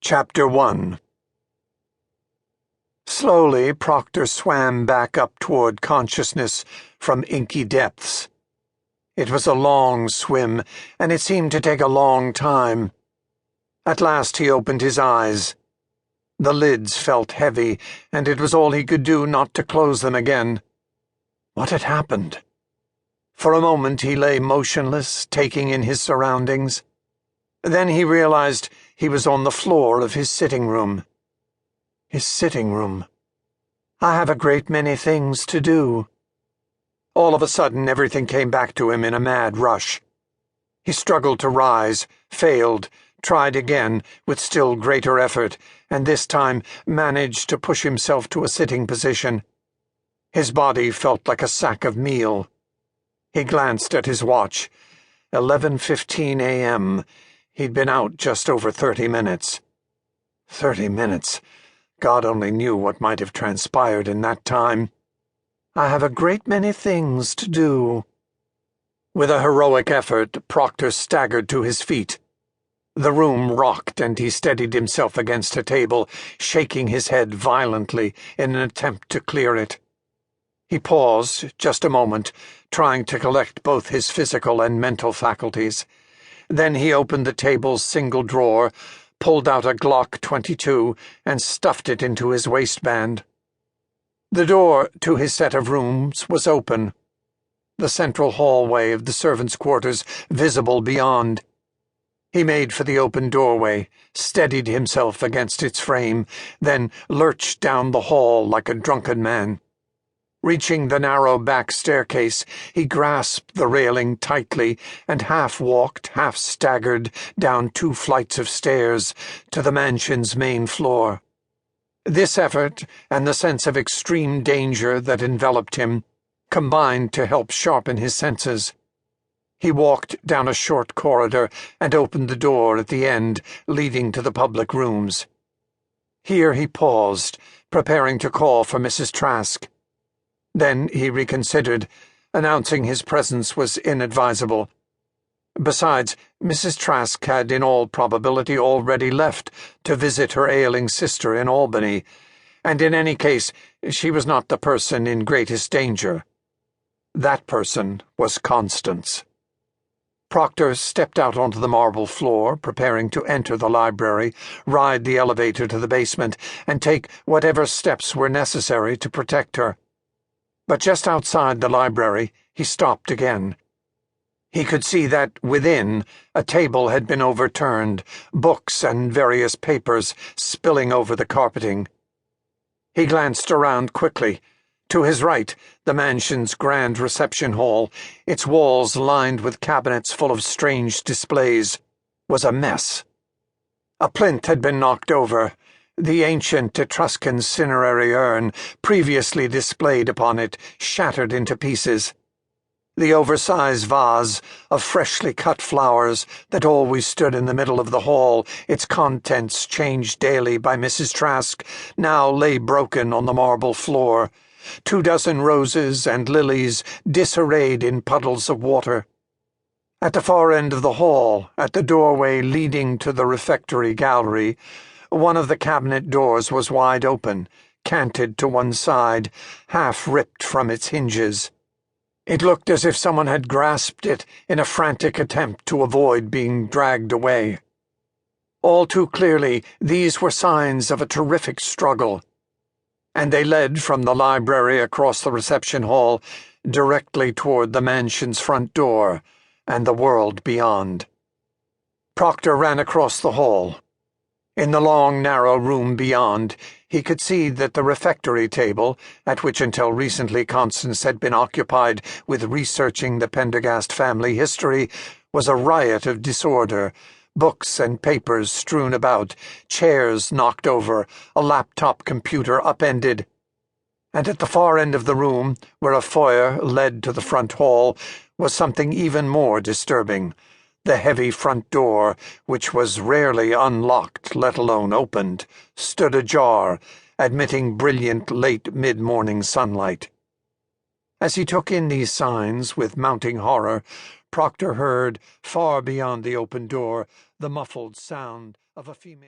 Chapter 1. Slowly, Proctor swam back up toward consciousness from inky depths. It was a long swim, and it seemed to take a long time. At last he opened his eyes. The lids felt heavy, and it was all he could do not to close them again. What had happened? For a moment he lay motionless, taking in his surroundings. Then he realized he was on the floor of his sitting room. His sitting room. I have a great many things to do. All of a sudden, everything came back to him in a mad rush. He struggled to rise, failed, tried again with still greater effort, and this time managed to push himself to a sitting position. His body felt like a sack of meal. He glanced at his watch. 11:15 a.m. He'd been out just over 30 minutes. 30 minutes. God only knew what might have transpired in that time. I have a great many things to do. With a heroic effort, Proctor staggered to his feet. The room rocked, and he steadied himself against a table, shaking his head violently in an attempt to clear it. He paused just a moment, trying to collect both his physical and mental faculties. Then he opened the table's single drawer, pulled out a Glock 22, and stuffed it into his waistband. The door to his set of rooms was open, the central hallway of the servants' quarters visible beyond. He made for the open doorway, steadied himself against its frame, then lurched down the hall like a drunken man. Reaching the narrow back staircase, he grasped the railing tightly and half-walked, half-staggered down 2 flights of stairs to the mansion's main floor. This effort, and the sense of extreme danger that enveloped him, combined to help sharpen his senses. He walked down a short corridor and opened the door at the end, leading to the public rooms. Here he paused, preparing to call for Mrs. Trask. Then he reconsidered. Announcing his presence was inadvisable. Besides, Mrs. Trask had in all probability already left to visit her ailing sister in Albany, and in any case she was not the person in greatest danger. That person was Constance. Proctor stepped out onto the marble floor, preparing to enter the library, ride the elevator to the basement, and take whatever steps were necessary to protect her. But just outside the library, he stopped again. He could see that, within, a table had been overturned, books and various papers spilling over the carpeting. He glanced around quickly. To his right, the mansion's grand reception hall, its walls lined with cabinets full of strange displays, was a mess. A plinth had been knocked over. The ancient Etruscan cinerary urn, previously displayed upon it, shattered into pieces. The oversized vase of freshly cut flowers that always stood in the middle of the hall, its contents changed daily by Mrs. Trask, now lay broken on the marble floor. 24 roses and lilies disarrayed in puddles of water. At the far end of the hall, at the doorway leading to the refectory gallery, one of the cabinet doors was wide open, canted to one side, half ripped from its hinges. It looked as if someone had grasped it in a frantic attempt to avoid being dragged away. All too clearly, these were signs of a terrific struggle, and they led from the library across the reception hall directly toward the mansion's front door and the world beyond. Proctor ran across the hall. In the long, narrow room beyond, he could see that the refectory table, at which until recently Constance had been occupied with researching the Pendergast family history, was a riot of disorder, books and papers strewn about, chairs knocked over, a laptop computer upended. And at the far end of the room, where a foyer led to the front hall, was something even more disturbing. The heavy front door, which was rarely unlocked, let alone opened, stood ajar, admitting brilliant late mid-morning sunlight. As he took in these signs with mounting horror, Proctor heard, far beyond the open door, the muffled sound of a female